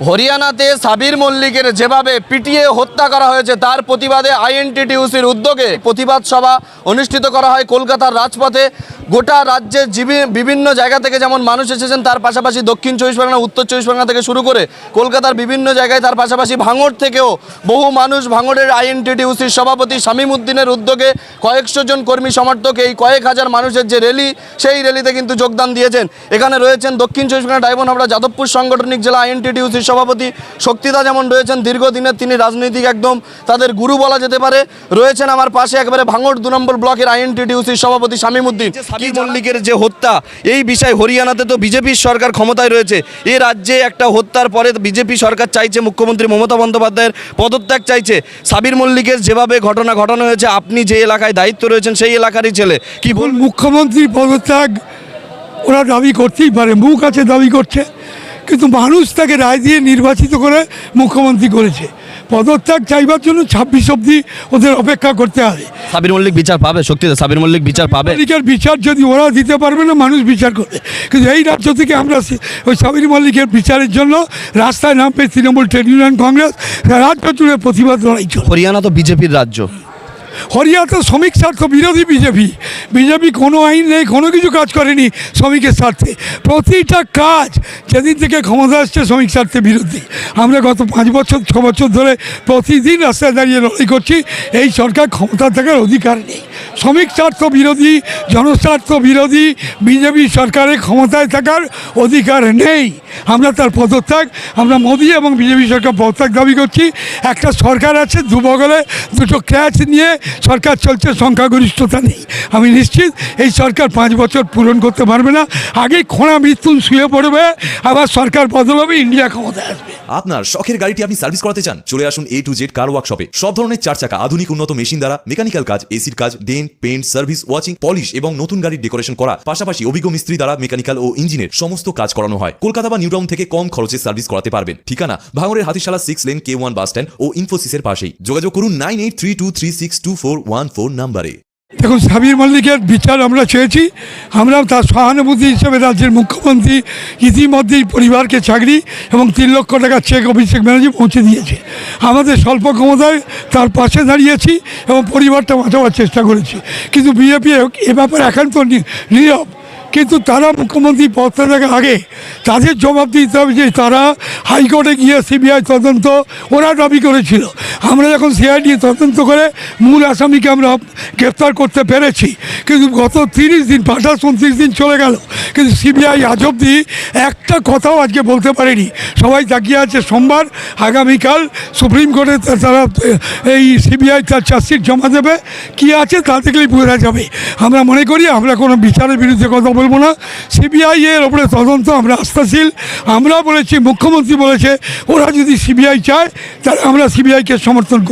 হরিয়ানাতে সাবির মল্লিকের যেভাবে পিটিয়ে হত্যা করা হয়েছে তার প্রতিবাদে আইএনটিটিইউসির উদ্যোগে প্রতিবাদ সভা অনুষ্ঠিত করা হয় কলকাতার রাজপথে। গোটা রাজ্যের বিভিন্ন জায়গা থেকে যেমন মানুষ এসেছেন, তার পাশাপাশি দক্ষিণ চব্বিশ পরগনা, উত্তর চব্বিশ পরগনা থেকে শুরু করে কলকাতার বিভিন্ন জায়গায়, তার পাশাপাশি ভাঙড় থেকেও বহু মানুষ, ভাঙড়ের আইএনটিটিইউসির সভাপতি শামীম উদ্দিনের উদ্যোগে কয়েকশো জন কর্মী সমর্থক এই কয়েক হাজার মানুষের যে র্যালি, সেই র্যালিতে কিন্তু যোগদান দিয়েছেন। এখানে রয়েছেন দক্ষিণ চব্বিশ পরগনা ডায়মন্ড হাবড়া যাদবপুর সাংগঠনিক জেলা আইএনটিটিইউসির সভাপতি শক্তিদা, যেমন রয়েছেন দীর্ঘদিনের, তিনি রাজনৈতিক একদম তাদের গুরু বলা যেতে পারে। রয়েছেন আমার পাশে একেবারে ভাঙড় 2 নম্বর ব্লকের আইএনটিটিইউসির সভাপতি শামীম উদ্দিন। সাবির মল্লিকের যে হত্যা, এই বিষয়ে হরিয়ানাতে তো বিজেপির সরকার ক্ষমতায় রয়েছে, এ রাজ্যে একটা হত্যার পরে বিজেপি সরকার চাইছে, মুখ্যমন্ত্রী মমতা বন্দ্যোপাধ্যায়ের পদত্যাগ চাইছে। সাবির মল্লিকের যেভাবে ঘটনা ঘটানো হয়েছে, আপনি যে এলাকায় দায়িত্ব রয়েছেন সেই এলাকারই ছেলে, কি বলুন? মুখ্যমন্ত্রী পদত্যাগ ওরা দাবি করতেই পারে, মুখ আছে দাবি করছে, কিন্তু মানুষ তাকে রায় দিয়ে নির্বাচিত করে মুখ্যমন্ত্রী করেছে। পদত্যাগ চাইবার জন্য 26 অবধি ওদের অপেক্ষা করতে হবে। সাবির মল্লিক বিচার পাবে? শক্তিদা, সাবির মল্লিক বিচার পাবে? মল্লিকের বিচার যদি ওরা দিতে পারবে না, মানুষ বিচার করবে। কিন্তু এই রাজ্য থেকে আমরা ওই সাবির মল্লিকের বিচারের জন্য রাস্তায় নামবে তৃণমূল, ট্রেড ইউনিয়ন, কংগ্রেস, রাজ্য জুড়ে প্রতিবাদ লড়াই চলবে। হরিয়ানা তো বিজেপির রাজ্য, হরিয়ানাতে শ্রমিক স্বার্থ বিরোধী বিজেপি কোনো আইন নেই, কোনো কিছু কাজ করেনি শ্রমিকের স্বার্থে। প্রতিটা কাজ যেদিন থেকে ক্ষমতা আসছে শ্রমিক স্বার্থে বিরোধী। আমরা গত 5 বছর 6 বছর ধরে প্রতিদিন রাস্তায় দাঁড়িয়ে লড়াই করছি। এই সরকার ক্ষমতা থাকার অধিকার নেই, শ্রমিক স্বার্থ বিরোধী, জনস্বার্থ বিরোধী বিজেপি সরকারের ক্ষমতায় থাকার অধিকার নেই। আমরা তার পদত্যাগ, আমরা মোদী এবং বিজেপি সরকার পদত্যাগ দাবি করছি। একটা সরকার আছে, দুবগলে দুটো ক্যাচ নিয়ে সরকার চলছে, সংখ্যাগরিষ্ঠতা নেই। আমি নিশ্চিত এই সরকার 5 বছর পূরণ করতে পারবে না। আগেই খোঁড়া মৃত্যু শুয়ে পড়বে, আবার সরকার বদল হবে, ইন্ডিয়া ক্ষমতায় আসবে। আপনার শখের গাড়িটি আপনি সার্ভিস করাতে চান? চলে আসুন A to Z কার ওয়ার্কশপে। সব ধরনের 4 চাকা আধুনিক উন্নত মেশিন দ্বারা মেকানিক্যাল কাজ, এসির কাজ, dent, paint, service, washing, polish এবং নতুন গাড়ির ডেকোরেশন করা, পাশাপাশি অভিজ্ঞ মিস্ত্রি দ্বারা মেকানিক্যাল ও ইঞ্জিনের সমস্ত কাজ করানো হয়। কলকাতা বা নিউ টাউন থেকে কম খরচে সার্ভিস করাতে পারবেন। ঠিকানা ভাঙড়ের Hatishala 6 lane K1 bus stand ও ইনফোসিসের পাশেই। যোগাযোগ করুন 9832362414 নাম্বারে। দেখুন, সাবির মল্লিকের বিচার আমরা চেয়েছি। আমরা তার সহানুভূতি হিসেবে রাজ্যের মুখ্যমন্ত্রী ইতিমধ্যেই পরিবারকে চাকরি এবং 3 লক্ষ টাকা চেক অভিষেক ব্যানার্জি পৌঁছে দিয়েছে। আমাদের স্বল্প ক্ষমতায় তার পাশে দাঁড়িয়েছি এবং পরিবারটা বাঁচাবার চেষ্টা করেছি। কিন্তু বিজেপি এ ব্যাপারে একান্ত নীরব। কিন্তু তারা মুখ্যমন্ত্রী পদত্যাগের আগে তাদের জবাব দিতে হবে যে তারা হাইকোর্টে গিয়ে সিবিআই তদন্ত ওরা দাবি করেছিল। আমরা যখন সিআইডি তদন্ত করে মূল আসামিকে আমরা গ্রেপ্তার করতে পেরেছি, কিন্তু গত 30 দিন 29 দিন চলে গেল, কিন্তু সিবিআই আজ অবধি একটা কথাও আজকে বলতে পারেনি। সবাই তাকিয়ে আছে সোমবার, আগামীকাল সুপ্রিম কোর্টে তারা এই সিবিআই তার চার্জশিট জমা দেবে। কী আছে তা দেখলেই বোঝা যাবে। আমরা মনে করি আমরা কোনো বিচারের বিরুদ্ধে কথা বলবো না। সিবিআই এর ওপরে তদন্ত আমরা আস্থাশীল। আমরা বলেছি, মুখ্যমন্ত্রী বলেছে ওরা যদি সিবিআই চায় তাহলে আমরা সিবিআইকে সমর্থন করি।